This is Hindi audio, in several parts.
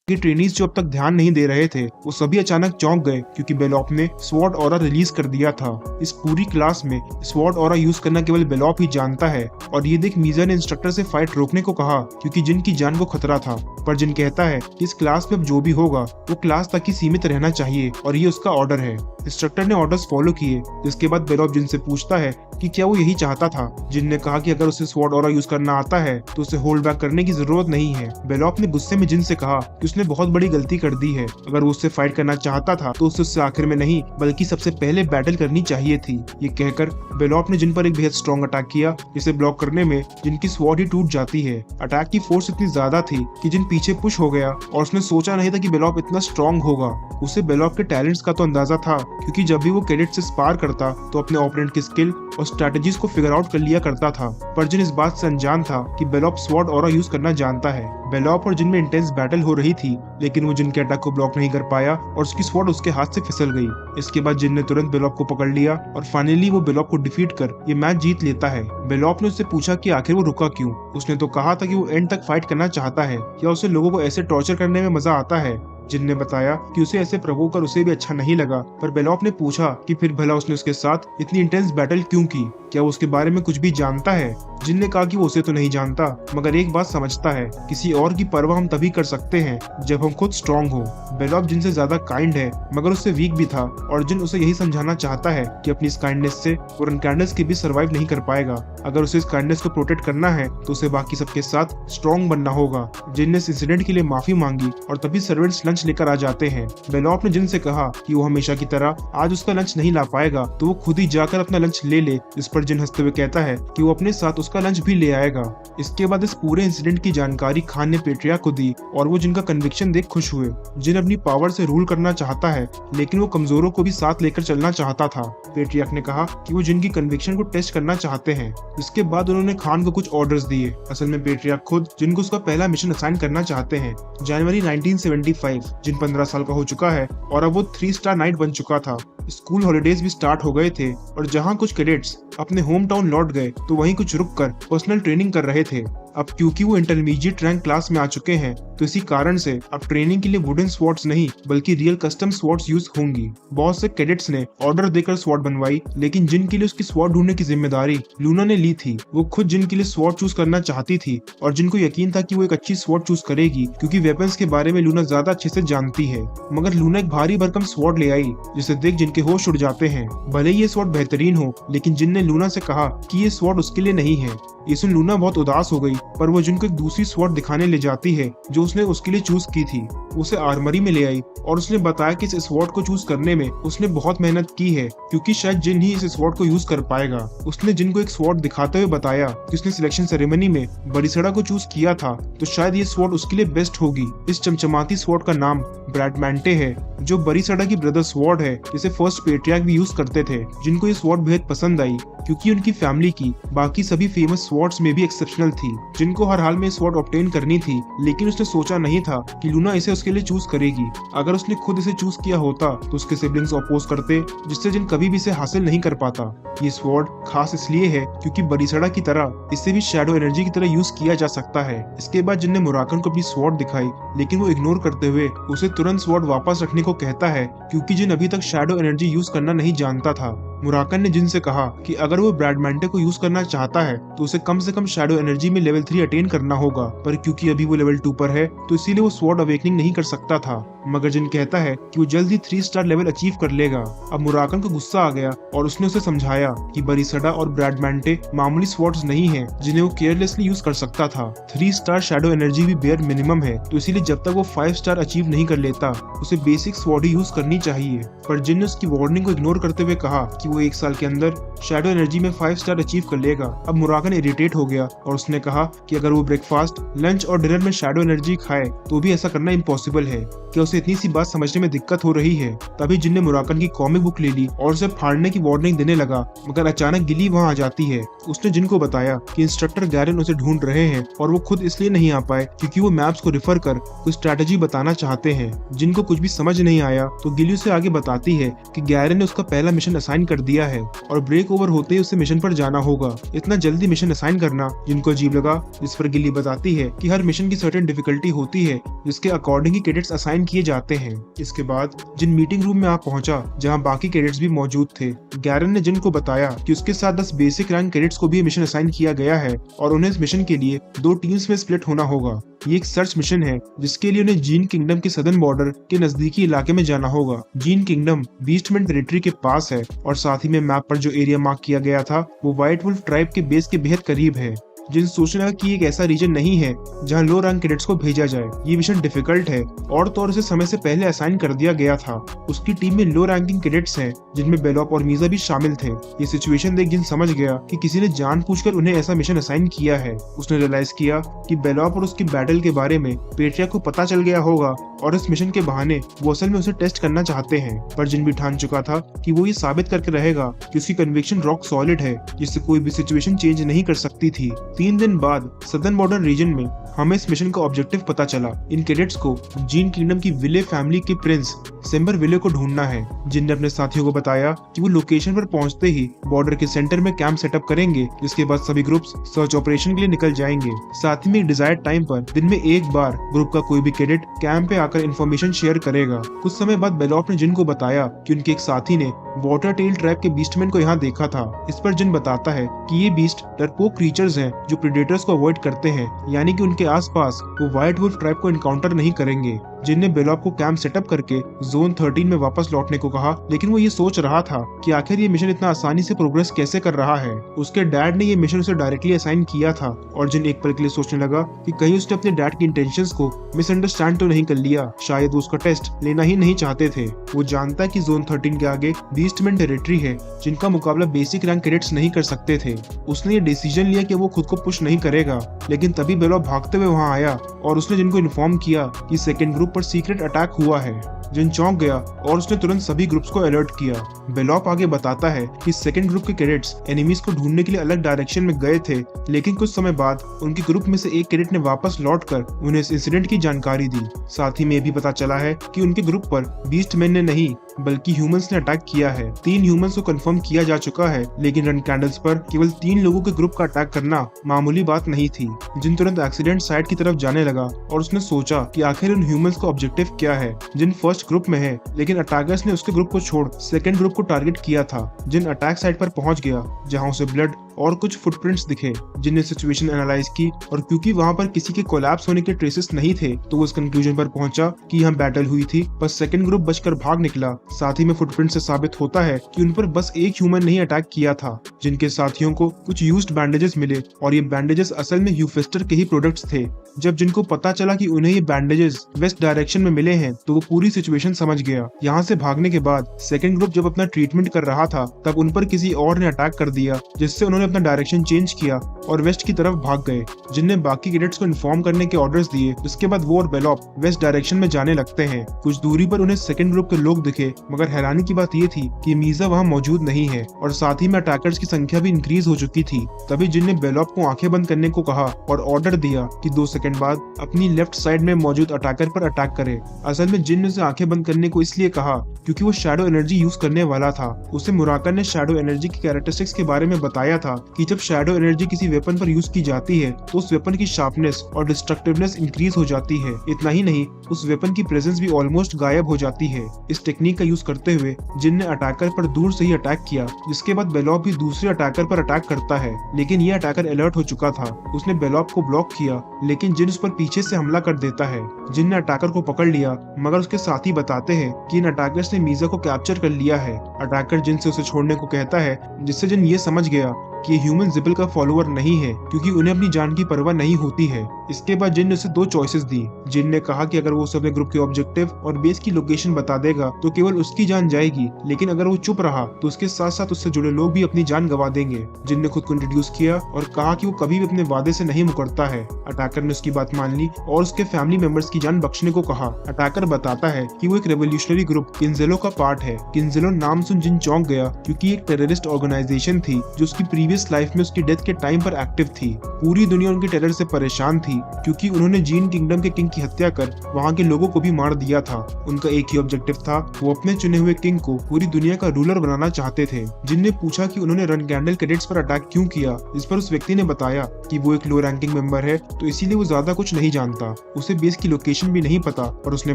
कि ट्रेनीज जो अब तक ध्यान नहीं दे रहे थे वो सभी अचानक चौंक गए क्योंकि बेलॉप ने स्वॉर्ड ऑरा रिलीज कर दिया था। इस पूरी क्लास में स्वॉर्ड ऑरा यूज करना केवल बेलॉप ही जानता है और ये देख मीजा ने इंस्ट्रक्टर से फाइट रोकने को कहा क्योंकि जिन की जान को खतरा था। पर जिन कहता है कि इस क्लास में अब जो भी होगा वो क्लास तक ही सीमित रहना चाहिए और ये उसका ऑर्डर है। इंस्ट्रक्टर ने ऑर्डर्स फॉलो किए, जिसके बाद बेलॉप जिन से पूछता है कि क्या वो यही चाहता था। जिन ने कहा कि अगर उसे स्वॉर्ड ऑरा यूज करना आता है तो उसे होल्ड बैक करने की जरूरत नहीं है। बेलॉप ने गुस्से में जिन से कहा कि उसने बहुत बड़ी गलती कर दी है, अगर वो उससे फाइट करना चाहता था तो उससे आखिर में नहीं बल्कि सबसे पहले बैटल करनी चाहिए थी। ये कहकर बेलॉप ने जिन पर एक बेहद स्ट्रॉन्ग अटैक किया, जिसे ब्लॉक करने में जिनकी स्वॉर्ड ही टूट जाती है। अटैक की फोर्स इतनी ज्यादा थी कि जिन पीछे पुश हो गया और उसने सोचा नहीं था कि बेलॉप इतना स्ट्रॉन्ग होगा। उसे बेलॉप के टैलेंट्स का तो अंदाजा था क्योंकि जब भी वो कैडेट से स्पार करता तो अपने ओपोनेंट की स्किल और स्ट्रेटजीज को फिगर आउट कर लिया करता था। पर जिन इस बात से अनजान था कि बेलॉप स्वॉर्ड ऑरा यूज करना जानता है। बेलॉप और जिन में इंटेंस बैटल हो रही थी, लेकिन वो जिन के अटैक को ब्लॉक नहीं कर पाया और उसकी स्वॉर्ड उसके हाथ से फिसल गई। इसके बाद जिन ने तुरंत बेलॉप को पकड़ लिया और फाइनली वो बेलॉप को डिफीट कर ये मैच जीत लेता है। बेलॉप ने उससे पूछा कि आखिर वो रुका क्यों। उसने तो कहा था कि वो एंड तक फाइट करना चाहता है, या उसे लोगों को ऐसे टॉर्चर करने में मजा आता है। जिन ने बताया कि उसे ऐसे प्रोवोक कर उसे भी अच्छा नहीं लगा। पर बेलॉप ने पूछा कि फिर भला उसने उसके साथ इतनी इंटेंस बैटल क्यों की, क्या वो उसके बारे में कुछ भी जानता है। जिन ने कहा कि वो उसे तो नहीं जानता, मगर एक बात समझता है, किसी और की परवाह हम तभी कर सकते हैं जब हम खुद स्ट्रॉन्ग हो। बेलॉप जिन से ज्यादा काइंड है मगर उससे वीक भी था और जिन उसे यही समझाना चाहता है कि अपनी इस काइंडनेस से वो अनकाइंडनेस के भी सर्वाइव नहीं कर पाएगा। अगर उसे इस काइंडनेस को प्रोटेक्ट करना है तो उसे बाकी सबके साथ स्ट्रॉन्ग बनना होगा। जिन ने इस इंसिडेंट के लिए माफी मांगी और तभी सर्वेंट्स लंच लेकर आ जाते हैं। बेलॉप ने जिन से कहा कि वो हमेशा की तरह आज उसका लंच नहीं ला पाएगा तो वो खुद ही जाकर अपना लंच ले ले। इस पर जिन हंसते हुए कहता है कि वो अपने साथ उसका लंच भी ले आएगा। इसके बाद इस पूरे इंसिडेंट की जानकारी खान ने पेट्रियार्क को दी और वो जिनका कन्विक्शन देख खुश हुए। जिन अपनी पावर से रूल करना चाहता है, लेकिन वो कमजोरों को भी साथ लेकर चलना चाहता था। पेट्रियार्क ने कहा कि वो जिनकी कन्विक्शन को टेस्ट करना चाहते हैं। इसके बाद उन्होंने खान को कुछ ऑर्डर्स दिए। असल में पेट्रियार्क खुद जिनको उसका पहला मिशन असाइन करना चाहते हैं। जनवरी 1975 जिन 15 साल का हो चुका है और अब वो 3 स्टार नाइट बन चुका था। स्कूल हॉलिडेज भी स्टार्ट हो गए थे और जहां कुछ कैडेट्स अपने होम टाउन लौट गए तो वहीं कुछ रुककर पर्सनल ट्रेनिंग कर रहे थे। अब क्योंकि वो इंटरमीडिएट रैंक क्लास में आ चुके हैं तो इसी कारण से अब ट्रेनिंग के लिए वुडन स्वॉर्ड्स नहीं बल्कि रियल कस्टम स्वॉर्ड्स यूज होंगी। बहुत से कैडेट्स ने ऑर्डर देकर स्वॉर्ड बनवाई, लेकिन जिन के लिए उसकी स्वॉर्ड ढूंढने की जिम्मेदारी लूना ने ली थी। वो खुद जिन के लिए स्वॉर्ड चूज करना चाहती थी और जिनको यकीन था कि वो एक अच्छी स्वॉर्ड चूज करेगी क्योंकि वेपन्स के बारे में लूना ज्यादा अच्छे से जानती है। मगर लूना एक भारी भरकम स्वॉर्ड ले आई जिसे देख जिनके होश उड़ जाते हैं। भले ये स्वॉर्ड बेहतरीन हो, लेकिन जिन ने लूना से कहा कि ये स्वॉर्ड उसके लिए नहीं है। ये सुन लूना बहुत उदास हो गई, पर वो जिनको एक दूसरी स्वॉर्ड दिखाने ले जाती है जो उसने उसके लिए चूज की थी। उसे आर्मरी में ले आई और उसने बताया कि इस स्वॉर्ड को चूज करने में उसने बहुत मेहनत की है क्योंकि शायद जिन ही इस स्वॉर्ड को यूज कर पाएगा। उसने जिन को एक स्वॉर्ड दिखाते हुए बताया कि उसने सिलेक्शन सेरेमनी में बरिसड़ा को चूज किया था तो शायद ये स्वॉर्ड उसके लिए बेस्ट होगी। इस चमचमाती स्वॉर्ड का नाम ब्रैडमैंटे है जो बरिसड़ा की ब्रदर स्वॉर्ड है जिसे फर्स्ट पेट्रियार्क भी यूज करते थे। जिनको ये स्वॉर्ड बेहद पसंद आई क्योंकि उनकी फैमिली की बाकी सभी फेमस स्वॉर्ड्स में भी एक्सेप्शनल थी। जिनको हर हाल में स्वॉर्ड ऑब्टेन करनी थी, लेकिन उसने सोचा नहीं था कि लूना इसे उसके लिए चूज करेगी। अगर उसने खुद इसे चूज किया होता तो उसके सिबलिंग्स अपोज करते, जिससे जिन कभी भी इसे हासिल नहीं कर पाता। ये स्वॉर्ड खास इसलिए है क्योंकि बरिसड़ा की तरह इसे भी शैडो एनर्जी की तरह यूज किया जा सकता है। इसके बाद जिन ने मुराकन को अपनी स्वॉर्ड दिखाई, लेकिन वो इग्नोर करते हुए उसे तुरंत स्वॉर्ड वापस रखने को कहता है क्योंकि जिन अभी तक शैडो एनर्जी यूज करना नहीं जानता था। मुराकन ने जिन से कहा कि अगर वो ब्रैडमैंटे को यूज करना चाहता है तो उसे कम से कम शैडो एनर्जी में लेवल 3 अटेन करना होगा, पर क्योंकि अभी वो लेवल 2 पर है तो इसीलिए वो स्वॉर्ड अवेकनिंग नहीं कर सकता था। मगर जिन कहता है कि वो जल्द ही 3 स्टार लेवल अचीव कर लेगा। अब मुराकन को गुस्सा आ गया और उसने उसे समझाया कि बरिसड़ा और ब्रैडमैंटे मामूली स्वॉर्ड्स नहीं है जिन्हें वो केयरलेसली यूज कर सकता था। 3 स्टार शैडो एनर्जी भी बेयर मिनिमम है, तो इसीलिए जब तक वो 5 स्टार अचीव नहीं कर लेता उसे बेसिक स्वॉर्ड ही यूज करनी चाहिए। पर जिन ने उसकी वार्निंग को इग्नोर करते हुए कहा कि वो 1 साल के अंदर शैडो एनर्जी में 5 स्टार अचीव कर लेगा। अब मुराकन इरिटेट हो गया और उसने कहा कि अगर वो ब्रेकफास्ट, लंच और डिनर में शैडो एनर्जी खाए तो भी ऐसा करना इम्पॉसिबल है। क्या उसे इतनी सी बात समझने में दिक्कत हो रही है? तभी जिन ने मुराकन की कॉमिक बुक ले ली और उसे फाड़ने की वार्निंग देने लगा, मगर अचानक गिली वहां आ जाती है। उसने जिन को बताया कि इंस्ट्रक्टर गैरन उसे ढूंढ रहे हैं और वो खुद इसलिए नहीं आ पाए क्योंकि वो मैप्स को रिफर कर कोई स्ट्रेटेजी बताना चाहते हैं। जिनको कुछ भी समझ नहीं आया तो गिली उसे आगे बताती है कि गैरन ने उसका पहला मिशन असाइन कर कर दिया है और ब्रेक ओवर होते ही उसे मिशन पर जाना होगा। इतना जल्दी मिशन असाइन करना जिनको अजीब लगा, जिस पर गिल्ली बताती है कि हर मिशन की सर्टेन डिफिकल्टी होती है जिसके अकॉर्डिंग ही कैडेट्स असाइन किए जाते हैं। इसके बाद जिन मीटिंग रूम में आ पहुंचा जहां बाकी कैडेट्स भी मौजूद थे। गैरन ने जिन को बताया कि उसके साथ 10 बेसिक रैंक कैडेट्स को भी मिशन असाइन किया गया है और उन्हें इस मिशन के लिए 2 टीम्स में स्प्लिट होना होगा। ये एक सर्च मिशन है जिसके लिए उन्हें जीन किंगडम के सदर्न बॉर्डर के नजदीकी इलाके में जाना होगा। जीन किंगडम बीस्टमैन टेरिटरी के पास है और साथ ही में मैप पर जो एरिया मार्क किया गया था वो व्हाइट वुल्फ ट्राइब के बेस के बेहद करीब है। जिन सोचने लगा कि एक ऐसा रीजन नहीं है जहां लो रैंक कैडेट्स को भेजा जाए, ये मिशन डिफिकल्ट है और तो और इसे समय से पहले असाइन कर दिया गया था। उसकी टीम में लो रैंकिंग कैडेट्स हैं जिनमें बेलॉप और मीजा भी शामिल थे। ये सिचुएशन देख जिन समझ गया कि किसी ने जानबूझकर उन्हें ऐसा मिशन असाइन किया है। उसने रियलाइज किया कि बेलॉप और उसकी बैटल के बारे में पेट्रिया को पता चल गया होगा और इस मिशन के बहाने वो असल में उसे टेस्ट करना चाहते हैं। पर जिन भी ठान चुका था कि वो ये साबित करके रहेगा कि उसकी कन्विक्शन रॉक सॉलिड है जिससे कोई भी सिचुएशन चेंज नहीं कर सकती थी। 3 दिन बाद सदर्न बॉर्डर रीजन में हमें इस मिशन का ऑब्जेक्टिव पता चला। इन कैडेट्स को जीन किंगडम की विले फैमिली के प्रिंस सेम्बर विले को ढूंढना है। जिन ने अपने साथियों को बताया कि वो लोकेशन पर पहुंचते ही बॉर्डर के सेंटर में कैंप सेटअप करेंगे, जिसके बाद सभी ग्रुप्स सर्च ऑपरेशन के लिए निकल जाएंगे। साथ ही में एक डिजायर्ड टाइम पर दिन में एक बार ग्रुप का कोई भी कैडेट कैंप पे आकर इन्फॉर्मेशन शेयर करेगा। कुछ समय बाद बेलॉप ने जिन को बताया कि उनके एक साथी ने वाटर टेल ट्राइब के बीस्टमैन को यहाँ देखा था। इस पर जिन बताता है कि ये बीस्ट डरपोक क्रीचर्स हैं जो प्रेडेटर्स को अवॉइड करते हैं, यानी कि उनके आसपास वो व्हाइट वुल्फ ट्राइब को एनकाउंटर नहीं करेंगे। जिन ने बेलॉप को कैंप सेटअप करके जोन 13 में वापस लौटने को कहा, लेकिन वो ये सोच रहा था कि आखिर ये मिशन इतना आसानी से प्रोग्रेस कैसे कर रहा है। उसके डैड ने ये मिशन उसे डायरेक्टली असाइन किया था और जिन एक पल के लिए सोचने लगा कि कहीं उसने अपने डैड की इंटेंशंस को मिसअंडरस्टैंड तो नहीं कर लिया, शायद वो उसका टेस्ट लेना ही नहीं चाहते थे। वो जानता है कि जोन 13 के आगे बीस्टमैन टेरिटरी है जिनका मुकाबला बेसिक रैंक कैडेट्स नहीं कर सकते थे। उसने ये डिसीजन लिया कि वो खुद को पुश नहीं करेगा, लेकिन तभी बेलॉप भागते हुए वहाँ आया और उसने जिनको इन्फॉर्म किया कि सेकेंड ग्रुप पर सीक्रेट अटैक हुआ है। जिन चौंक गया और उसने तुरंत सभी ग्रुप्स को अलर्ट किया। बेलॉप आगे बताता है कि सेकंड ग्रुप के कैडेट्स एनिमीज को ढूंढने के लिए अलग डायरेक्शन में गए थे, लेकिन कुछ समय बाद उनके ग्रुप में से एक कैडेट ने वापस लौटकर उन्हें इस इंसिडेंट की जानकारी दी। साथ ही में भी पता चला है कि उनके ग्रुप पर बीस्टमैन ने नहीं बल्कि ह्यूमंस ने अटैक किया है। 3 ह्यूमंस को कंफर्म किया जा चुका है, लेकिन रन कैंडल्स पर केवल 3 लोगों के ग्रुप का अटैक करना मामूली बात नहीं थी। जिन तुरंत एक्सीडेंट साइट की तरफ जाने लगा और उसने सोचा कि आखिर उन ह्यूमंस का ऑब्जेक्टिव क्या है। जिन फर्स्ट ग्रुप में है, लेकिन अटैकर्स ने उसके ग्रुप को छोड़ सेकंड ग्रुप को टारगेट किया था। जिन अटैक साइट पर पहुंच गया जहां उसे ब्लड और कुछ फुटप्रिंट्स दिखे। जिन ने सिचुएशन एनालाइज की और क्योंकि वहां पर किसी के कोलैप्स होने के ट्रेसेस नहीं थे, तो वो इस कंक्लूजन पर पहुंचा कि यहाँ बैटल हुई थी, पर सेकंड ग्रुप बचकर भाग निकला। साथ ही में फुटप्रिंट से साबित होता है कि उन पर बस एक ह्यूमन नहीं अटैक किया था। जिनके साथियों को कुछ यूज्ड बैंडेजेस मिले और ये बैंडेजेस असल में ह्यूफेस्टर के ही प्रोडक्ट्स थे। जब जिनको पता चला कि उन्हें ये बैंडेजेस वेस्ट डायरेक्शन में मिले हैं, तो वो पूरी सिचुएशन समझ गया। यहाँ से भागने के बाद सेकंड ग्रुप जब अपना ट्रीटमेंट कर रहा था, तब उन पर किसी और ने अटैक कर दिया, जिससे उन्होंने अपना डायरेक्शन चेंज किया और वेस्ट की तरफ भाग गए। जिनने बाकी कैडेट्स को इन्फॉर्म करने के ऑर्डर्स दिए। इसके बाद वो और बेलॉप वेस्ट डायरेक्शन में जाने लगते हैं। कुछ दूरी पर उन्हें सेकंड ग्रुप के लोग दिखे, मगर हैरानी की बात ये थी कि मीजा वहाँ मौजूद नहीं है और साथ ही में अटैकर्स की संख्या भी इंक्रीज हो चुकी थी। तभी जिन ने बेलॉप को आंखें बंद करने को कहा और ऑर्डर दिया कि 2 सेकंड बाद अपनी लेफ्ट साइड में मौजूद अटैकर पर अटैक करे। असल में जिन ने उसे आंखें बंद करने को इसलिए कहा क्योंकि वो शैडो एनर्जी यूज करने वाला था। उसे मुराकन ने शैडो एनर्जी की कैरेक्टरिस्टिक्स के बारे में बताया था कि जब शैडो एनर्जी किसी वेपन पर यूज की जाती है तो उस वेपन की शार्पनेस और डिस्ट्रक्टिवनेस इंक्रीज हो जाती है। इतना ही नहीं, उस वेपन की प्रेजेंस भी ऑलमोस्ट गायब हो जाती है। इस टेक्निक का यूज करते हुए जिन ने अटैकर पर दूर से ही अटैक किया, जिसके बाद बेलॉप भी दूसरे अटैकर पर अटैक करता है, लेकिन ये अटैकर अलर्ट हो चुका था। उसने बेलॉप को ब्लॉक किया, लेकिन जिन उस पर पीछे से हमला कर देता है। जिन ने अटैकर को पकड़ लिया, मगर उसके साथी बताते हैं कि इन अटैकर्स ने मीजा को कैप्चर कर लिया है। अटैकर जिन से उसे छोड़ने को कहता है, जिससे जिन ये समझ गया कि ह्यूमन जिबल का फॉलोअर नहीं है, क्योंकि उन्हें अपनी जान की परवाह नहीं होती है। इसके बाद जिन ने उसे 2 चॉइसेस दी। जिन ने कहा कि अगर वो अपने ग्रुप के ऑब्जेक्टिव और बेस की लोकेशन बता देगा तो केवल उसकी जान जाएगी, लेकिन अगर वो चुप रहा तो उसके साथ साथ उससे जुड़े लोग भी अपनी जान गंवा देंगे। जिन ने खुद को इंट्रोड्यूस किया और कहा कि वो कभी भी अपने वादे से नहीं मुकरता है। अटैकर ने उसकी बात मान ली और उसके फैमिली मेंबर्स की जान बख्शने को कहा। अटैकर बताता है कि वो एक रेवोल्यूशनरी ग्रुप किंजेलो का पार्ट है। किंजेलो नाम सुन जिन चौंक गया क्योंकि एक टेररिस्ट ऑर्गेनाइजेशन थी जो उसकी प्रीवियस लाइफ में उसकी डेथ के टाइम पर एक्टिव थी। पूरी दुनिया उनके टेरर से परेशान थी क्योंकि उन्होंने जीन किंगडम के किंग की हत्या कर वहाँ के लोगों को भी मार दिया था। उनका एक ही ऑब्जेक्टिव था, वो अपने चुने हुए किंग को पूरी दुनिया का रूलर बनाना चाहते थे। जिन ने पूछा कि उन्होंने रन कैंडल कैडेट्स पर अटैक क्यों किया, इस पर उस व्यक्ति ने बताया कि वो एक लो रैंकिंग मेंबर है तो इसीलिए वो ज्यादा कुछ नहीं जानता, उसे बेस की लोकेशन भी नहीं पता। पर उसने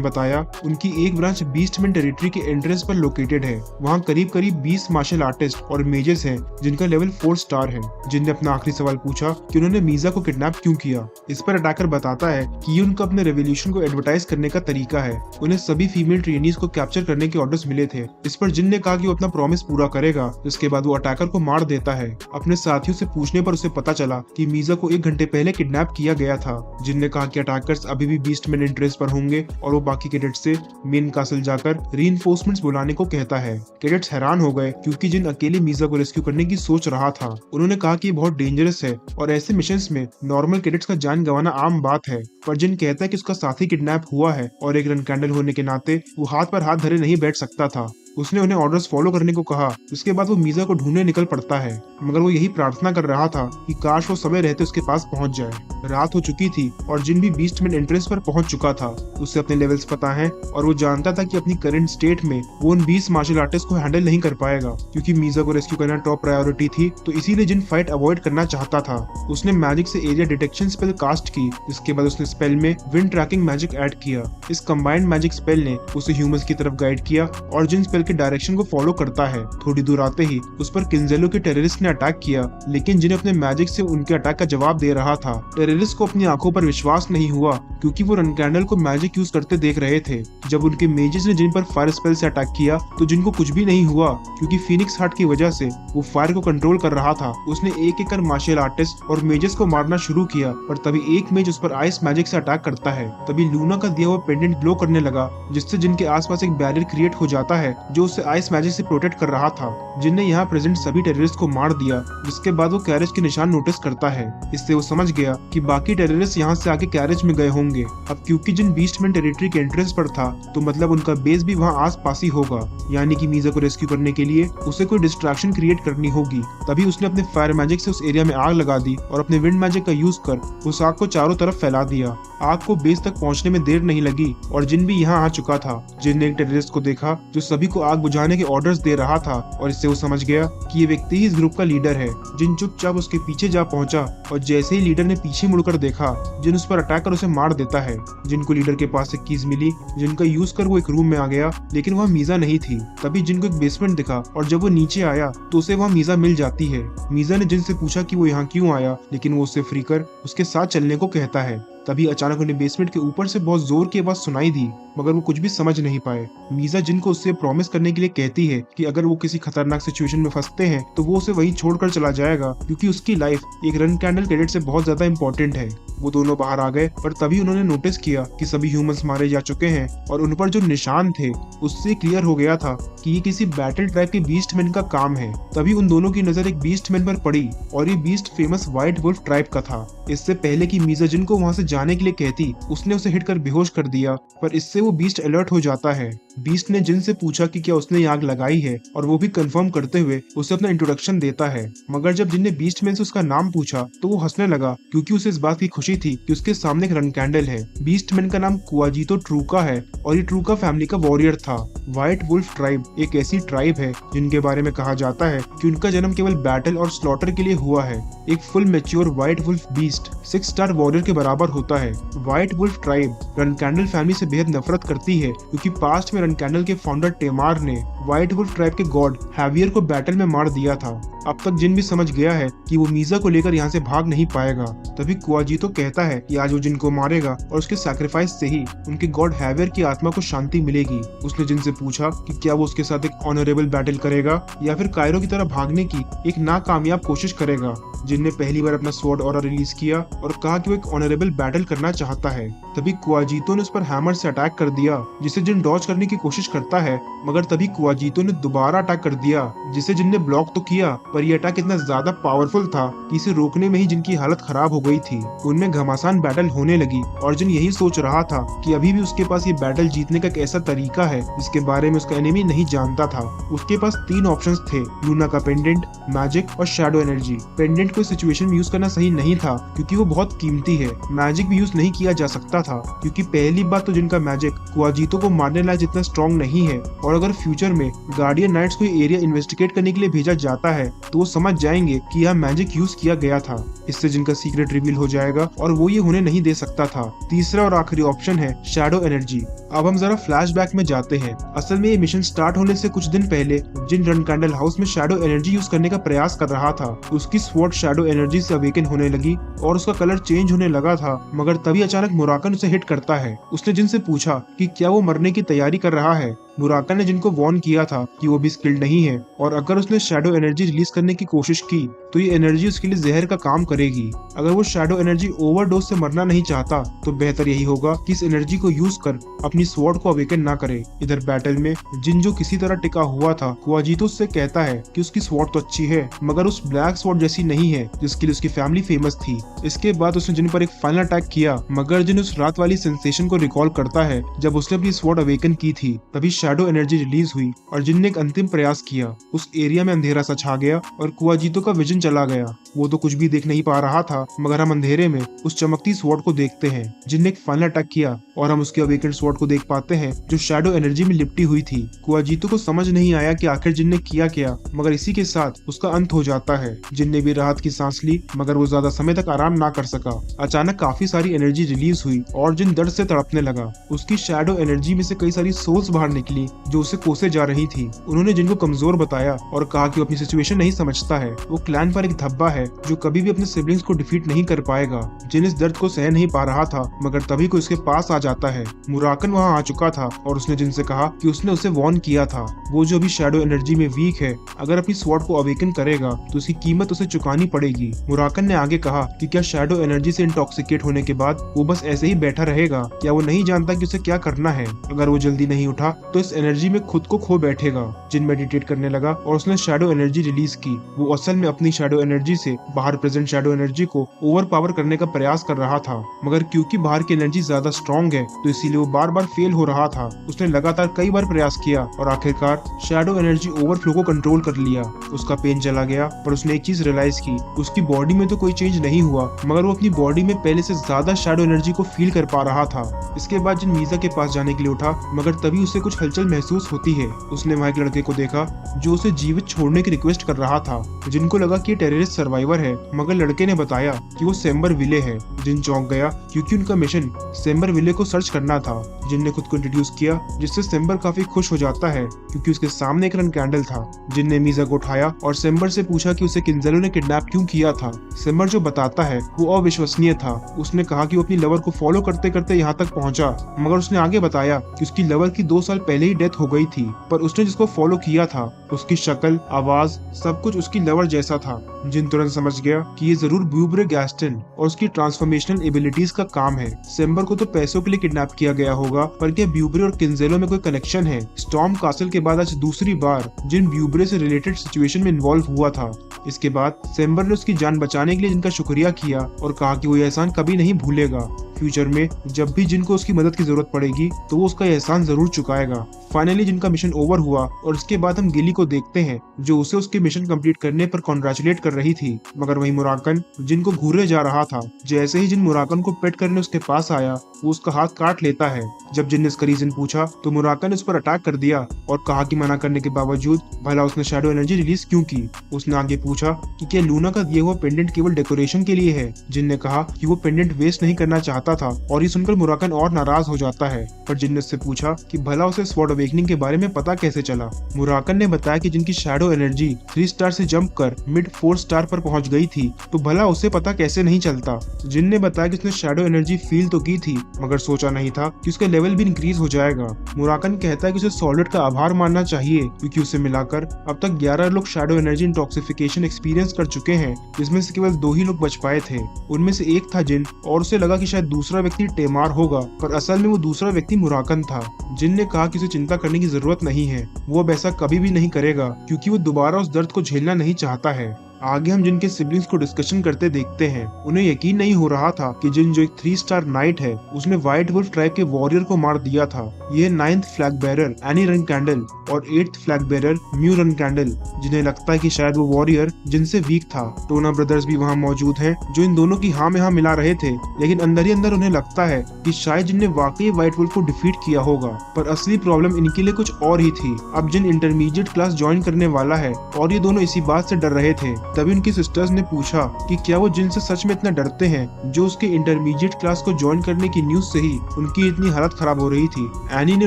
बताया उनकी एक ब्रांच बीस्टमैन टेरिटरी के एंट्रेंस पर लोकेटेड है। वहाँ करीब करीब 20 मार्शल आर्टिस्ट और मेजेस हैं जिनका लेवल 4 स्टार है। जिन ने अपना आखिरी सवाल पूछा कि उन्होंने मीजा को किडनैप क्यों किया। इस पर अटैकर बताता है कि ये उनका अपने रेवोल्यूशन को एडवर्टाइज करने का तरीका है। उन्हें सभी फीमेल ट्रेनीज को कैप्चर करने के ऑर्डर्स मिले थे। इस पर जिन ने कहा कि वो अपना प्रॉमिस पूरा करेगा। इसके बाद वो अटैकर को मार देता है। अपने साथियों से पूछने पर उसे पता चला कि मीजा को 1 घंटे पहले किडनैप किया गया था। जिन ने कहा कि अटैकर्स अभी भी बीस्टमैन एंट्रेंस पर होंगे और वो बाकी कैडेट्स से मेन कासल जाकर रीइंफोर्समेंट्स बुलाने को कहता है। कैडेट्स हैरान हो गए क्योंकि जिन अकेले मीजा को रेस्क्यू करने की सोच रहा था। उन्होंने कहा कि ये बहुत डेंजरस है और ऐसे मिशंस में नॉर्मल कैडेट्स का जान गंवाना आम बात है। पर जिन कहता है कि उसका साथी किडनैप हुआ है और एक रन कैंडल होने के नाते वो हाथ पर हाथ धरे नहीं बैठ सकता था। उसने उन्हें ऑर्डर्स फॉलो करने को कहा। उसके बाद वो मीजा को ढूंढने निकल पड़ता है, मगर वो यही प्रार्थना कर रहा था कि काश वो समय रहते उसके पास पहुंच जाए। रात हो चुकी थी और जिन भी बीस्टमैन एंट्रेंस पर पहुंच चुका था। उसे अपने लेवल्स पता है और वो जानता था कि अपनी करंट स्टेट में वो उन 20 मार्शल आर्टिस्ट को हैंडल नहीं कर पाएगा क्योंकि मीजा को रेस्क्यू करना टॉप प्रायोरिटी थी। तो इसीलिए जिन फाइट अवॉइड करना चाहता था। उसने मैजिक से एरिया डिटेक्शन स्पेल कास्ट की, जिसके बाद उसने स्पेल में विंड ट्रैकिंग मैजिक ऐड किया। इस कंबाइंड मैजिक स्पेल ने उसे ह्यूमंस की तरफ गाइड किया और जिन स्पेल के डायरेक्शन को फॉलो करता है। थोड़ी दूर आते ही उस पर किंजेलो के टेररिस्ट ने अटैक किया, लेकिन जिन अपने मैजिक से उनके अटैक का जवाब दे रहा था। टेररिस्ट को अपनी आंखों पर विश्वास नहीं हुआ क्योंकि वो रन कैंडल को मैजिक यूज करते देख रहे थे। जब उनके मेजेस ने जिन पर फायर स्पेल से अटैक किया तो जिनको कुछ भी नहीं हुआ क्योंकि फीनिक्स हार्ट की वजह से वो फायर को कंट्रोल कर रहा था। उसने एक एक कर मार्शल आर्टिस्ट और मेजेस को मारना शुरू किया, पर तभी एक मेज उस पर आइस मैजिक से अटैक करता है। तभी लूना का दिया हुआ पेंडेंट ग्लो करने लगा, जिससे जिनके आसपास एक बैरियर क्रिएट हो जाता है जो उसे आइस मैजिक से प्रोटेक्ट कर रहा था। जिन ने यहाँ प्रेजेंट सभी टेररिस्ट को मार दिया, जिसके बाद वो कैरेज के निशान नोटिस करता है। इससे वो समझ गया कि बाकी टेररिस्ट यहाँ से आके कैरेज में गए होंगे। अब क्योंकि जिन बीस्टमैन टेरिटरी के एंट्रेंस पर था तो मतलब उनका बेस भी वहाँ आस पास ही होगा, यानी कि मीजा को रेस्क्यू करने के लिए उसे कोई डिस्ट्रैक्शन क्रिएट करनी होगी। तभी उसने अपने फायर मैजिक से उस एरिया में आग लगा दी और अपने विंड मैजिक का यूज कर उस आग को चारों तरफ फैला दिया। आग को बेस तक पहुंचने में देर नहीं लगी और जिन भी यहाँ आ चुका था। जिन ने एक टेररिस्ट को देखा जो सभी को आग बुझाने के ऑर्डर्स दे रहा था और इससे वो समझ गया कि ये व्यक्ति ही इस ग्रुप का लीडर है। जिन चुपचाप उसके पीछे जा पहुंचा और जैसे ही लीडर ने पीछे मुड़कर देखा, जिन उस पर अटैक कर उसे मार देता है। जिनको लीडर के पास एक कीज मिली जिनका यूज कर वो एक रूम में आ गया, लेकिन वहाँ मीजा नहीं थी। तभी जिनको एक बेसमेंट दिखा और जब वो नीचे आया तो उसे वहाँ मीजा मिल जाती है। मीजा ने जिन से पूछा कि वो यहाँ क्यों आया, लेकिन वो उसे फ्री कर उसके साथ चलने को कहता है। तभी अचानक उन्हें बेसमेंट के ऊपर से बहुत जोर की आवाज सुनाई दी, मगर वो कुछ भी समझ नहीं पाए। मीजा जिनको उससे प्रॉमिस करने के लिए कहती है कि अगर वो किसी खतरनाक सिचुएशन में फंसते हैं तो वो उसे वहीं छोड़कर चला जाएगा क्योंकि उसकी लाइफ एक रन कैंडल कैडेट से बहुत ज्यादा इंपॉर्टेंट है। वो दोनों बाहर आ गए, पर तभी उन्होंने नोटिस किया कि सभी ह्यूमंस मारे जा चुके हैं और उन पर जो निशान थे उससे क्लियर हो गया था कि ये किसी बैटल ट्राइब के बीस्टमैन का काम है। तभी उन दोनों की नजर एक बीस्टमैन पर पड़ी और ये beast famous white wolf tribe का था। इससे पहले कि मीजा जिनको वहां से जाने के लिए कहती, उसने उसे हिट कर बेहोश कर दिया, पर इससे वो बीस्ट अलर्ट हो जाता है। बीस्ट ने जिन से पूछा कि क्या उसने आग लगाई है और वो भी कंफर्म करते हुए उसे अपना इंट्रोडक्शन देता है। मगर जब जिन ने बीस्टमैन से उसका नाम पूछा तो वो हंसने लगा क्योंकि उसे इस बात की खुशी थी कि उसके सामने एक रन कैंडल है। बीस्टमैन का नाम कुआजीतो ट्रूका है और ये ट्रूका फैमिली का वॉरियर था। व्हाइट वुल्फ ट्राइब एक ऐसी ट्राइब है जिनके बारे में कहा जाता है कि उनका जन्म केवल बैटल और स्लॉटर के लिए हुआ है। एक full mature white wolf beast 6 star warrior के बराबर होता है। White wolf tribe run candle family से बेहद नफरत करती है क्योंकि पास्ट में रन कैंडल के फाउंडर टेमार ने व्हाइट वुल्फ ट्राइब के गॉड हैवियर को बैटल में मार दिया था। अब तक जिन भी समझ गया है कि वो मीजा को लेकर यहाँ से भाग नहीं पाएगा। तभी कुआजीतो कहता है कि आज वो जिन को मारेगा और उसके सैक्रिफाइस से ही उनके गॉड हैवियर की आत्मा को शांति मिलेगी। उसने जिन से पूछा कि क्या वो उसके साथ एक ऑनरेबल बैटल करेगा या फिर कायरो की तरह भागने की एक नाकामयाब कोशिश करेगा। जिन ने पहली बार अपना स्वॉर्ड ऑरा रिलीज किया और कहा कि वो एक ऑनरेबल बैटल करना चाहता है। तभी कुआजीतो ने उस पर हैमर से अटैक कर दिया, जिसे जिन डॉज करने की कोशिश करता है, मगर तभी कुआजीतो ने दोबारा अटैक कर दिया, जिसे जिन ने ब्लॉक तो किया, पर यह अटैक इतना ज्यादा पावरफुल था कि इसे रोकने में ही जिनकी हालत खराब हो गई थी। उनमें घमासान बैटल होने लगी और जिन यही सोच रहा था कि अभी भी उसके पास ये बैटल जीतने का एक ऐसा तरीका है जिसके बारे में उसका एनिमी नहीं जानता था। उसके पास 3 ऑप्शंस थे, लूना का पेंडेंट, मैजिक और शैडो एनर्जी। पेंडेंट को सिचुएशन में यूज करना सही नहीं था क्योंकि वो बहुत कीमती है। मैजिक भी यूज नहीं किया जा सकता था क्योंकि पहली बात तो जिनका मैजिक कुआजीतो को मारने लायक जितना स्ट्रॉन्ग नहीं है, और अगर फ्यूचर में गार्डियन नाइट्स को एरिया इन्वेस्टिगेट करने के लिए भेजा जाता है तो वो समझ जाएंगे कि यहाँ मैजिक यूज किया गया था। इससे जिनका सीक्रेट रिवील हो जाएगा और वो ये होने नहीं दे सकता था। तीसरा और आखिरी ऑप्शन है शैडो एनर्जी। अब हम जरा फ्लैशबैक में जाते हैं। असल में ये मिशन स्टार्ट होने से कुछ दिन पहले जिन रन कैंडल हाउस में शैडो एनर्जी यूज करने का प्रयास कर रहा था, उसकी स्वॉर्ड शैडो एनर्जी से अवेकन होने लगी और उसका कलर चेंज होने लगा था। मगर तभी अचानक मुराकन उसे हिट करता है। उसने जिन से पूछा कि क्या वो मरने की तैयारी कर रहा है। मुराकन ने जिनको वार्न किया था कि वो भी स्किल्ड नहीं है और अगर उसने शैडो एनर्जी रिलीज करने की कोशिश की तो ये एनर्जी उसके लिए जहर का काम करेगी। अगर वो शैडो एनर्जी ओवरडोज से मरना नहीं चाहता तो बेहतर यही होगा कि इस एनर्जी को यूज कर अपनी स्वॉर्ड को अवेकन ना करे। इधर बैटल में जिन जो किसी तरह टिका हुआ था, कुआजीतो उससे कहता है कि उसकी स्वॉर्ड तो अच्छी है मगर उस ब्लैक स्वॉर्ड जैसी नहीं है जिसके लिए उसकी फैमिली फेमस थी। इसके बाद उसने जिन पर एक फाइनल अटैक किया, मगर जिन उस रात वाली सेंसेशन को रिकॉल करता है जब उसने अपनी स्वॉर्ड अवेकन की थी। तभी शैडो एनर्जी रिलीज हुई और जिन ने एक अंतिम प्रयास किया। उस एरिया में अंधेरा सा छा गया और कुआजीतो का विजन चला गया। वो तो कुछ भी देख नहीं पा रहा था, मगर हम अंधेरे में उस चमकती स्वॉर्ड को देखते हैं जिन ने एक फाइनल अटैक किया और हम उसकी अवेकन स्वॉर्ड को देख पाते हैं जो शैडो एनर्जी में लिपटी हुई थी। कुआजीतो को समझ नहीं आया कि आखिर जिन ने किया क्या, मगर इसी के साथ उसका अंत हो जाता है। जिन ने भी राहत की सांस ली मगर वो ज्यादा समय तक आराम ना कर सका। अचानक काफी सारी एनर्जी रिलीज हुई और जिन दर्द से तड़पने लगा। उसकी शैडो एनर्जी में से कई सारी सोल्स बाहर निकली जो उसे कोसे जा रही थी। उन्होंने जिनको कमजोर बताया और कहा कि वो अपनी सिचुएशन नहीं समझता है। वो क्लैन पर एक धब्बा है जो कभी भी अपने सिबलिंग्स को डिफीट नहीं कर पाएगा। जिन इस दर्द को सह नहीं पा रहा था, मगर तभी कोई उसके पास आ जाता है। मुराकन वहाँ आ चुका था और उसने जिनसे कहा कि उसने उसे वार्न किया था। वो जो अभी शैडो एनर्जी में वीक है, अगर अपनी स्वॉर्ड को अवेकन करेगा तो उसकी कीमत उसे चुकानी पड़ेगी। मुराकन ने आगे कहा कि क्या शैडो एनर्जी से इंटॉक्सिकेट होने के बाद वो बस ऐसे ही बैठा रहेगा? क्या वो नहीं जानता कि उसे क्या करना है? अगर वो जल्दी नहीं उठा तो इस एनर्जी में खुद को खो बैठेगा। जिन मेडिटेट करने लगा और उसने शैडो एनर्जी रिलीज की। वो असल में अपनी शैडो एनर्जी से बाहर प्रेजेंट शैडो एनर्जी को ओवर पावर करने का प्रयास कर रहा था, मगर क्योंकि बाहर की एनर्जी ज्यादा स्ट्रॉन्ग है तो इसीलिए वो बार बार फेल हो रहा था। उसने लगातार कई बार प्रयास किया और आखिरकार शैडो एनर्जी ओवरफ्लो को कंट्रोल कर लिया। उसका पेन चला गया, पर उसने एक चीज रियलाइज की, उसकी बॉडी में तो कोई चेंज नहीं हुआ, मगर वो अपनी बॉडी में पहले से ज्यादा शैडो एनर्जी को फील कर पा रहा था। इसके बाद जिन मीजा के पास जाने के लिए उठा, मगर तभी उसे कुछ हलचल महसूस होती है। उसने वहाँ एक लड़के को देखा जो उसे जीवित छोड़ने की रिक्वेस्ट कर रहा था। जिनको लगा कि टेररिस्ट सर्वाइवर है, मगर लड़के ने बताया कि वो सेम्बर विले है। जिन चौंक गया क्योंकि उनका मिशन सेम्बर विले को सर्च करना था। जिन ने खुद को इंट्रोड्यूस किया, जिससे सेम्बर काफी खुश हो जाता है क्योंकि उसके सामने एक रन कैंडल था। जिन ने मीजा को उठाया और सेम्बर से पूछा कि उसे किंजलो ने किडनैप क्यों किया था। सेम्बर जो बताता है वो अविश्वसनीय था। उसने कहा कि वो अपनी लवर को फॉलो करते करते यहाँ तक पहुंचा, मगर उसने आगे बताया कि उसकी लवर की 2 साल पहले ही डेथ हो गई थी, पर उसने जिसको फॉलो किया था उसकी शक्ल, आवाज, सब कुछ उसकी लवर जैसा था। जिन तुरंत समझ गया कि ये जरूर ब्यूब्रे गैस्टन और उसकी ट्रांसफॉर्मेशनल एबिलिटीज का काम है। सेम्बर को तो पैसों के लिए किडनैप किया गया होगा, पर क्या ब्यूब्रे और किंजेलो में कोई कनेक्शन है? स्टॉर्म कासल के बाद आज दूसरी बार जिन ब्यूब्रे से रिलेटेड सिचुएशन में इन्वॉल्व हुआ था। इसके बाद सेम्बर ने उसकी जान बचाने के लिए जिनका शुक्रिया किया और कहा कि वो ये एहसान कभी नहीं भूलेगा। फ्यूचर में जब भी जिनको उसकी मदद की जरूरत पड़ेगी तो वो उसका एहसान जरूर चुकाएगा। फाइनली जिनका मिशन ओवर हुआ और इसके बाद हम गिली को देखते हैं जो उसे उसके मिशन कंप्लीट करने पर कॉन्ग्रेचुलेट कर रही थी, मगर वही मुराकन जिनको घूरे जा रहा था। जैसे ही जिन मुराकन को पेट करने उसके पास आया, वो उसका हाथ काट लेता है। जब जिन ने इसका रीजन पूछा तो मुराकन ने उस पर अटैक कर दिया और कहा कि मना करने के बावजूद भला उसने शैडो एनर्जी रिलीज क्यों की। उसने आगे पूछा कि क्या लूना का दिया हुआ पेंडेंट केवल डेकोरेशन के लिए है। जिन ने कहा कि वो पेंडेंट वेस्ट नहीं करना चाहता चाहता था और ये सुनकर मुराकन और नाराज हो जाता है। पर जिन ने उससे पूछा कि भला उसे स्वॉर्ड अवेकनिंग के बारे में पता कैसे चला। मुराकन ने बताया कि जिनकी शैडो एनर्जी 3 स्टार से जंप कर मिड 4 स्टार पर पहुंच गई थी, तो भला उसे पता कैसे नहीं चलता। जिन ने बताया कि उसने शैडो एनर्जी फील तो की थी, मगर सोचा नहीं था कि उसका लेवल भी इंक्रीज हो जाएगा। मुराकन कहता है कि उसे सॉलिड का आभार मानना चाहिए, क्योंकि उसे मिलाकर अब तक 11 लोग शैडो एनर्जी इंटॉक्सिफिकेशन एक्सपीरियंस कर चुके हैं, जिसमें से केवल 2 ही लोग बच पाए थे। उनमें से एक था जिन, और उसे लगा कि शायद दूसरा व्यक्ति टेमार होगा, पर असल में वो दूसरा व्यक्ति मुराकन था। जिन ने कहा कि उसे चिंता करने की जरूरत नहीं है, वो अब ऐसा कभी भी नहीं करेगा, क्योंकि वो दोबारा उस दर्द को झेलना नहीं चाहता है। आगे हम जिन के सिबलिंग्स को डिस्कशन करते देखते हैं। उन्हें यकीन नहीं हो रहा था कि जिन, जो एक 3 स्टार नाइट है, उसने व्हाइट वुल्फ ट्राइब के वॉरियर को मार दिया था। यह 9th फ्लैग बेरर एनी रनकैंडल और 8th फ्लैग बेरर म्यू रनकैंडल, जिन्हें लगता है कि शायद वो वॉरियर जिनसे वीक था। टोना ब्रदर्स भी वहाँ मौजूद हैं, जो इन दोनों की हाँ में हाँ मिला रहे थे, लेकिन अंदर ही अंदर उन्हें लगता है कि शायद जिनने वाकई व्हाइट वुल्फ को डिफीट किया होगा। पर असली प्रॉब्लम इनके लिए कुछ और ही थी। अब जिन इंटरमीडिएट क्लास ज्वाइन करने वाला है, और ये दोनों इसी बात से डर रहे थे। तभी उनकी सिस्टर्स ने पूछा कि क्या वो जिन से सच में इतना डरते हैं, जो उसके इंटरमीडिएट क्लास को ज्वाइन करने की न्यूज से ही उनकी इतनी हालत खराब हो रही थी। एनी ने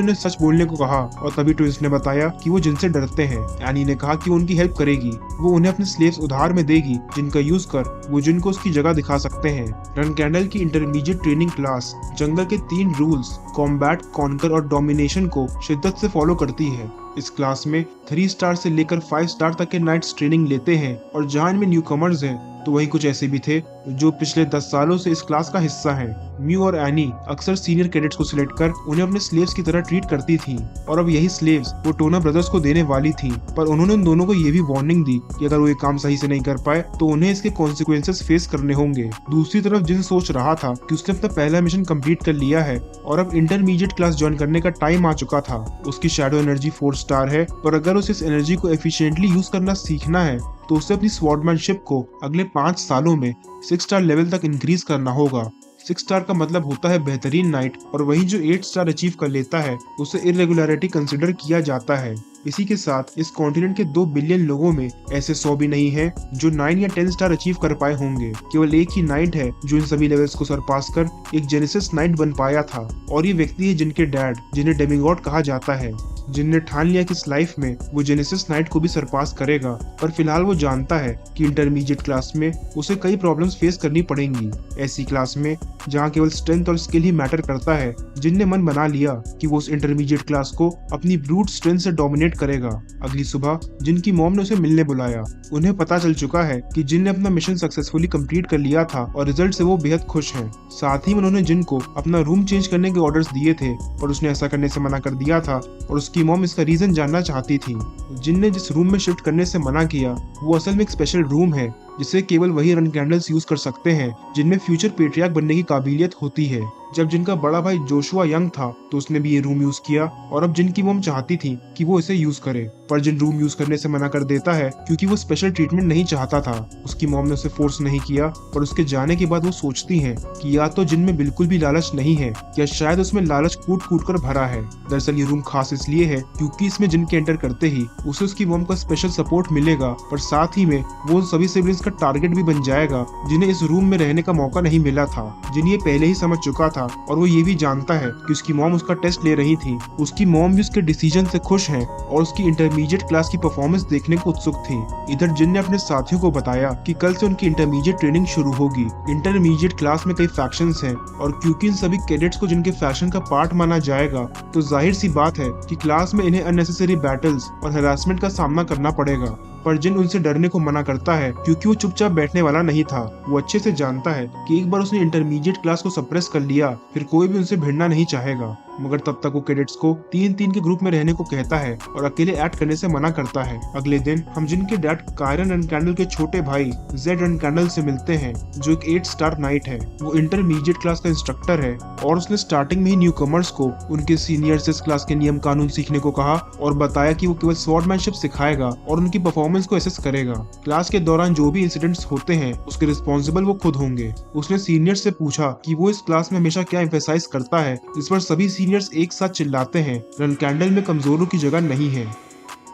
उन्हें सच बोलने को कहा, और तभी ट्विंस ने बताया कि वो जिन से डरते हैं। एनी ने कहा कि वो उनकी हेल्प करेगी, वो उन्हें अपने स्लेव्स उधार में देगी, जिनका यूज कर वो जिन को उसकी जगह दिखा सकते हैं। रनकैंडल की इंटरमीडिएट ट्रेनिंग क्लास जंगल के 3 रूल्स कॉम्बैट, कॉन्कर और डोमिनेशन को शिद्दत से फॉलो करती है। इस क्लास में 3 स्टार से लेकर 5 स्टार तक के नाइट्स ट्रेनिंग लेते हैं, और जहां इनमें न्यू कमर्स हैं, तो वही कुछ ऐसे भी थे जो पिछले 10 सालों से इस क्लास का हिस्सा हैं। म्यू और एनी अक्सर सीनियर कैडेट्स को सिलेक्ट कर उन्हें अपने स्लेव्स की तरह ट्रीट करती थी, और अब यही स्लेव्स वो टोना ब्रदर्स को देने वाली थी। पर उन्होंने उन दोनों को ये भी वार्निंग दी कि अगर वो ये काम सही से नहीं कर पाए तो उन्हें इसके कॉन्सिक्वेंसेस फेस करने होंगे। दूसरी तरफ जिन सोच रहा था कि उसने अपना पहला मिशन कंप्लीट कर लिया है और अब इंटरमीडिएट क्लास ज्वाइन करने का टाइम आ चुका था। उसकी शैडो एनर्जी 4 स्टार है, पर अगर उसे इस एनर्जी को एफिशिएंटली यूज करना सीखना है, तो उसे अपनी स्वॉर्डमैनशिप को अगले 5 सालों में 6 स्टार लेवल तक इंक्रीज करना होगा। 6 स्टार का मतलब होता है बेहतरीन नाइट, और वही जो 8 स्टार अचीव कर लेता है उसे इरेगुलरिटी कंसिडर किया जाता है। इसी के साथ इस कॉन्टिनेंट के 2 बिलियन लोगों में ऐसे 100 भी नहीं है जो 9 या 10 स्टार अचीव कर पाए होंगे। केवल एक ही नाइट है जो इन सभी लेवल्स को सरपास कर एक जेनेसिस नाइट बन पाया था, और ये व्यक्ति है जिनके डैड, जिन्हें डेमिगॉड कहा जाता है। जिनने ठान लिया कि इस लाइफ में वो जेनेसिस नाइट को भी सरपास करेगा, पर फिलहाल वो जानता है कि इंटरमीडिएट क्लास में उसे कई प्रॉब्लम्स फेस करनी पड़ेंगी। ऐसी क्लास में जहाँ केवल स्ट्रेंथ और स्किल ही मैटर करता है, जिनने मन बना लिया कि वो उस इंटरमीडिएट क्लास को अपनी ब्रूट स्ट्रेंथ से डोमिनेट करेगा। अगली सुबह जिनकी मॉम ने उसे मिलने बुलाया। उन्हें पता चल चुका है कि जिन ने अपना मिशन सक्सेसफुली कंप्लीट कर लिया था, और रिजल्ट से वो बेहद खुश हैं। साथ ही उन्होंने जिन को अपना रूम चेंज करने के ऑर्डर्स दिए थे, पर उसने ऐसा करने से मना कर दिया था, और उसकी मॉम इसका रीजन जानना चाहती थी। जिन ने जिस रूम में शिफ्ट करने से मना किया, वो असल में एक स्पेशल रूम है जिसे केवल वही रनकैंडल्स यूज कर सकते हैं जिनमें फ्यूचर पेट्रियार्क बनने की काबिलियत होती है। जब जिनका बड़ा भाई जोशुआ यंग था तो उसने भी ये रूम यूज किया, और अब जिनकी मॉम चाहती थी कि वो इसे यूज करे, पर जिन रूम यूज करने से मना कर देता है क्योंकि वो स्पेशल ट्रीटमेंट नहीं चाहता था। उसकी मॉम ने उसे फोर्स नहीं किया, पर उसके जाने के बाद वो सोचती है कि या तो जिन में बिल्कुल भी लालच नहीं है, या शायद उसमें लालच कूट कूट कर भरा है। दरअसल ये रूम खास इसलिए है क्योंकि इसमें जिन के एंटर करते ही उसे उसकी मॉम का स्पेशल सपोर्ट मिलेगा, पर साथ ही में वो उन सभी सिबलिंग्स का टारगेट भी बन जाएगा जिन्हें इस रूम में रहने का मौका नहीं मिला था। जिन ये पहले ही समझ चुका था, और वो ये भी जानता है कि उसकी मॉम उसका टेस्ट ले रही थी। उसकी मॉम भी उसके डिसीजन से खुश है और उसकी इंटरमीडिएट क्लास की परफॉर्मेंस देखने को उत्सुक थी। इधर जिन ने अपने साथियों को बताया कि कल से उनकी इंटरमीडिएट ट्रेनिंग शुरू होगी। इंटरमीडिएट क्लास में कई फैक्शंस हैं, और क्योंकि इन सभी कैडेट्स को जिनके फैक्शन का पार्ट माना जाएगा, तो जाहिर सी बात है कि क्लास में इन्हें अननेसेसरी बैटल्स और हैरासमेंट का सामना करना पड़ेगा। पर जिन उनसे डरने को मना करता है क्योंकि वो चुपचाप बैठने वाला नहीं था। वो अच्छे से जानता है कि एक बार उसने इंटरमीडिएट क्लास को सप्रेस कर लिया, फिर कोई भी उनसे भिड़ना नहीं चाहेगा। मगर तब तक वो कैडेट्स को 3-3 के ग्रुप में रहने को कहता है और अकेले एक्ट करने से मना करता है। अगले दिन हम जिन के डैड कायरन रनकैंडल के छोटे भाई जेड रनकैंडल से मिलते हैं, जो एक 8 स्टार नाइट है। वो इंटरमीडिएट क्लास का इंस्ट्रक्टर है, और उसने स्टार्टिंग में ही न्यू कमर्स को उनके सीनियर से इस क्लास के नियम कानून सीखने को कहा, और बताया कि वो केवल स्वॉर्डमैनशिप सिखाएगा और उनकी परफॉर्मेंस को एसेस करेगा। क्लास के दौरान जो भी इंसिडेंट्स होते हैं उसके रिस्पॉन्सिबल वो खुद होंगे। उसने सीनियर से पूछा कि वो इस क्लास में हमेशा क्या एम्फेसाइज करता है, इस पर सभी सीनियर्स एक साथ चिल्लाते हैं, रनकैंडल में कमजोरों की जगह नहीं है।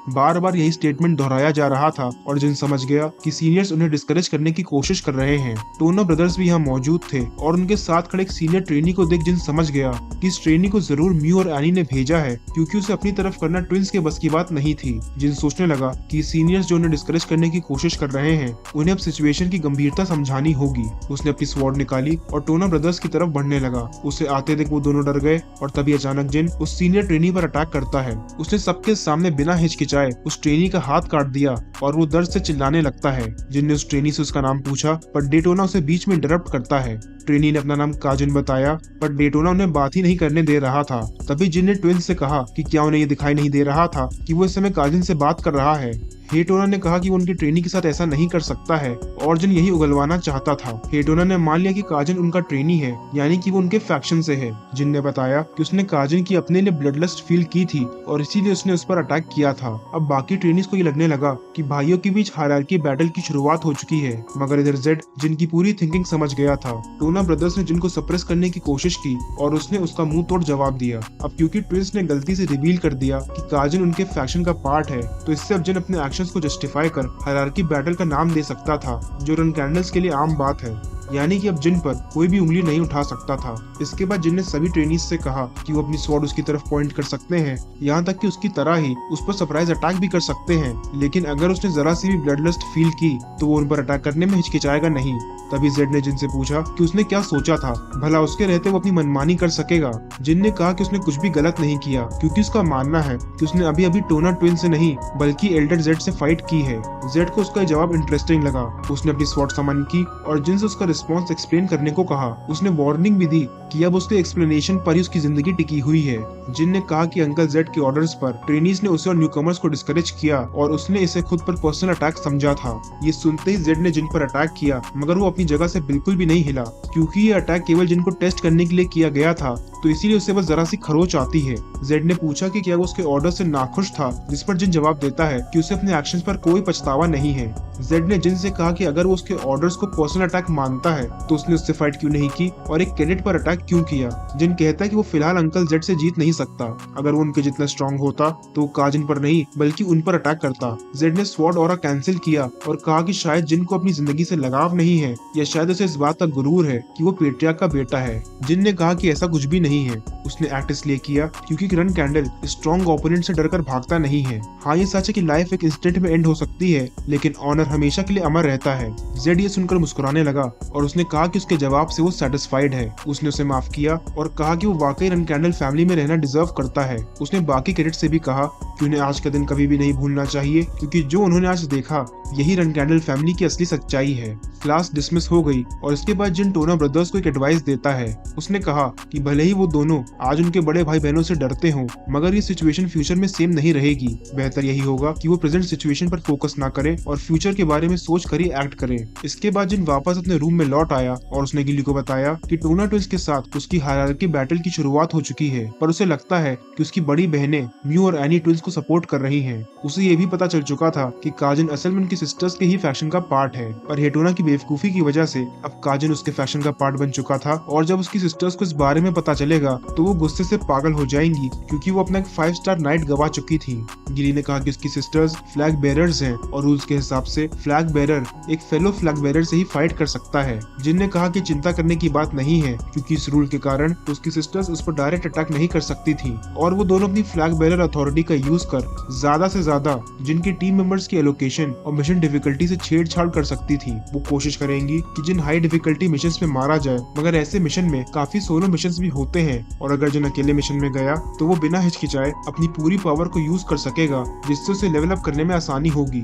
बार बार यही स्टेटमेंट दोहराया जा रहा था और जिन समझ गया कि सीनियर्स उन्हें डिस्करेज करने की कोशिश कर रहे हैं। टोनो ब्रदर्स भी यहाँ मौजूद थे और उनके साथ खड़े एक सीनियर ट्रेनी को देख जिन समझ गया कि इस ट्रेनी को जरूर म्यू और एनी ने भेजा है, क्योंकि उसे अपनी तरफ करना ट्विंस के बस की बात नहीं थी। जिन सोचने लगा कि सीनियर्स जो उन्हें डिस्करेज करने की कोशिश कर रहे हैं उन्हें अब सिचुएशन की गंभीरता समझानी होगी। उसने अपनी स्वॉर्ड निकाली और टोनो ब्रदर्स की तरफ बढ़ने लगा। उसे आते देख वो दोनों डर गए और तभी अचानक जिन उस सीनियर ट्रेनी पर अटैक करता है। उसने सबके सामने बिना हिचकिचाए उस ट्रेनी का हाथ काट दिया और वो दर्द से चिल्लाने लगता है। जिन ने उस ट्रेनी से उसका नाम पूछा पर डेटोना उसे बीच में इंटरप्ट करता है। ट्रेनी ने अपना नाम काजिन बताया पर डेटोना उन्हें बात ही नहीं करने दे रहा था। तभी जिन ने ट्विंस से कहा कि क्या उन्हें ये दिखाई नहीं दे रहा था कि वो इस समय काजिन से बात कर रहा है। हेटोना ने कहा कि वो उनकी ट्रेनी के साथ ऐसा नहीं कर सकता है और जिन यही उगलवाना चाहता था। हेटोना ने मान लिया कि काजिन उनका ट्रेनी है, यानी कि वो उनके फैक्शन से है। जिन ने बताया कि उसने काजिन की अपने लिए ब्लडलस्ट फील की थी और इसीलिए उसने उस पर अटैक किया था। अब बाकी ट्रेनीज को ये लगने लगा कि भाइयों के बीच हायरार्की बैटल की शुरुआत हो चुकी है, मगर इधर जेड जिनकी पूरी थिंकिंग समझ गया था। टोना ब्रदर्स ने जिनको सप्रेस करने की कोशिश की और उसने उसका मुंह तोड़ जवाब दिया। अब क्योंकि ट्विंस ने गलती से रिवील कर दिया कि काजिन उनके फैक्शन का पार्ट है, तो इससे अब जिन अपने एक्शंस को जस्टिफाई कर हायरार्की बैटल का नाम दे सकता था, जो रन कैंडल्स के लिए आम बात है। यानी कि अब जिन पर कोई भी उंगली नहीं उठा सकता था। इसके बाद जिन ने सभी ट्रेनीज से कहा कि वो अपनी स्वॉर्ड उसकी तरफ पॉइंट कर सकते हैं, यहाँ तक कि उसकी तरह ही उस पर सरप्राइज अटैक भी कर सकते हैं, लेकिन अगर उसने जरा सी भी ब्लडलस्ट फील की तो वो उन पर अटैक करने में हिचकिचाएगा नहीं। तभी जेड ने जिन से पूछा कि उसने क्या सोचा था, भला उसके रहते वो अपनी मनमानी कर सकेगा। जिन ने कहा कि उसने कुछ भी गलत नहीं किया, क्योंकि उसका मानना है कि उसने अभी अभी टोना ट्विन से नहीं बल्कि एल्डर जेड से फाइट की है। जेड को उसका जवाब इंटरेस्टिंग लगा। उसने अपनी स्वॉर्ड सामान की और जिन से उसका रिस्पॉन्स एक्सप्लेन करने को कहा। उसने वार्निंग भी दी कि अब उसके एक्सप्लेनेशन पर ही उसकी जिंदगी टिकी हुई है। जिन ने कहा कि अंकल जेड के ऑर्डर्स पर ट्रेनीज ने उसे और न्यूकमर्स को डिस्करेज किया और उसने इसे खुद पर पर्सनल अटैक समझा था। ये सुनते ही जेड ने जिन पर अटैक किया, मगर वो अपनी जगह से बिल्कुल भी नहीं हिला, क्योंकि ये अटैक केवल जिन को टेस्ट करने के लिए किया गया था, तो इसीलिए उसे बस जरा सी खरोच आती है। जेड ने पूछा कि क्या वो उसके ऑर्डर से नाखुश था, जिस पर जिन जवाब देता है कि उसे अपने एक्शंस पर कोई पछतावा नहीं है। जेड ने जिन से कहा कि अगर वो उसके ऑर्डर्स को पर्सनल अटैक मानता है तो उसने उससे फाइट क्यों नहीं की और एक कैडेट पर अटैक क्यों किया। जिन कहता है कि वो फिलहाल अंकल जेड से जीत नहीं सकता, अगर वो उनके जितना स्ट्रांग होता तो वो काजिन पर नहीं बल्कि उन पर अटैक करता। जेड ने स्वॉर्ड ऑरा कैंसिल किया और कहा कि शायद जिन को अपनी जिंदगी से लगाव नहीं है, या शायद उसे इस बात का गुरूर है कि वो पेट्रियार्क का बेटा है। जिन ने कहा कि ऐसा कुछ भी नहीं है, उसने एक्ट इसलिए किया क्योंकि रन कैंडल स्ट्रॉन्ग ओपोनेंट से डरकर भागता नहीं है। हाँ, ये सच है कि लाइफ एक इंस्टेंट में एंड हो सकती है, लेकिन ऑनर हमेशा के लिए अमर रहता है। जेड ये सुनकर मुस्कुराने लगा और उसने कहा कि उसके जवाब से वो सेटिस्फाइड है। उसने उसे माफ किया और कहा कि वो वाकई रन कैंडल फैमिली में रहना डिजर्व करता है। उसने बाकी कैडेट से भी कहा कि उन्हें आज का दिन कभी भी नहीं भूलना चाहिए, क्योंकि जो उन्होंने आज देखा यही रन कैंडल फैमिली की असली सच्चाई है। क्लास डिसमिस हो गई और इसके बाद जिन टोना ब्रदर्स को एक एडवाइस देता है। उसने कहा कि भले ही वो दोनों आज उनके बड़े भाई बहनों से डरते हों, मगर ये सिचुएशन फ्यूचर में सेम नहीं रहेगी। बेहतर यही होगा कि वो प्रेजेंट सिचुएशन पर फोकस ना करें और फ्यूचर के बारे में सोच कर ही एक्ट करें। इसके बाद जिन वापस अपने रूम में लौट आया और उसने गिली को बताया कि टोना ट्विंस के साथ उसकी हायरार्की बैटल की शुरुआत हो चुकी है, पर उसे लगता है कि उसकी बड़ी बहनें म्यू और एनी ट्विंस को सपोर्ट कर रही हैं। उसे ये भी पता चल चुका था कि काजिन असल में उनकी सिस्टर्स के ही फैक्शन का पार्ट है, पर हेटोना की बेवकूफी की वजह से अब काजिन उसके फैक्शन का पार्ट बन चुका था। और जब उसकी सिस्टर्स को इस बारे में पता चलेगा तो वो गुस्से से पागल हो जाएंगी, क्योंकि वो अपना एक 5 स्टार नाइट गवा चुकी थी। गिली ने कहा कि उसकी सिस्टर्स फ्लैग बेरर्स हैं और रूल्स के हिसाब से फ्लैग बेरर एक फेलो फ्लैग बेरर से ही फाइट कर सकता है। जिन ने कहा कि चिंता करने की बात नहीं है, क्योंकि इस रूल के कारण उसकी सिस्टर्स उस पर डायरेक्ट अटैक नहीं कर सकती थी और वो दोनों अपनी फ्लैग बेरर अथॉरिटी का यूज कर ज्यादा से ज्यादा जिनकी टीम मेंबर्स की एलोकेशन और मिशन डिफिकल्टी से छेड़छाड़ कर सकती थी। वो कोशिश करेंगी कि जिन हाई डिफिकल्टी मिशंस में मारा जाए, मगर ऐसे मिशन में काफी सोलो मिशंस भी होते हैं और अगर जिन अकेले मिशन में गया तो वो बिना हिचकिचाए अपनी पूरी पावर को यूज कर सकेगा, जिससे उसे लेवल अप करने में आसानी होगी।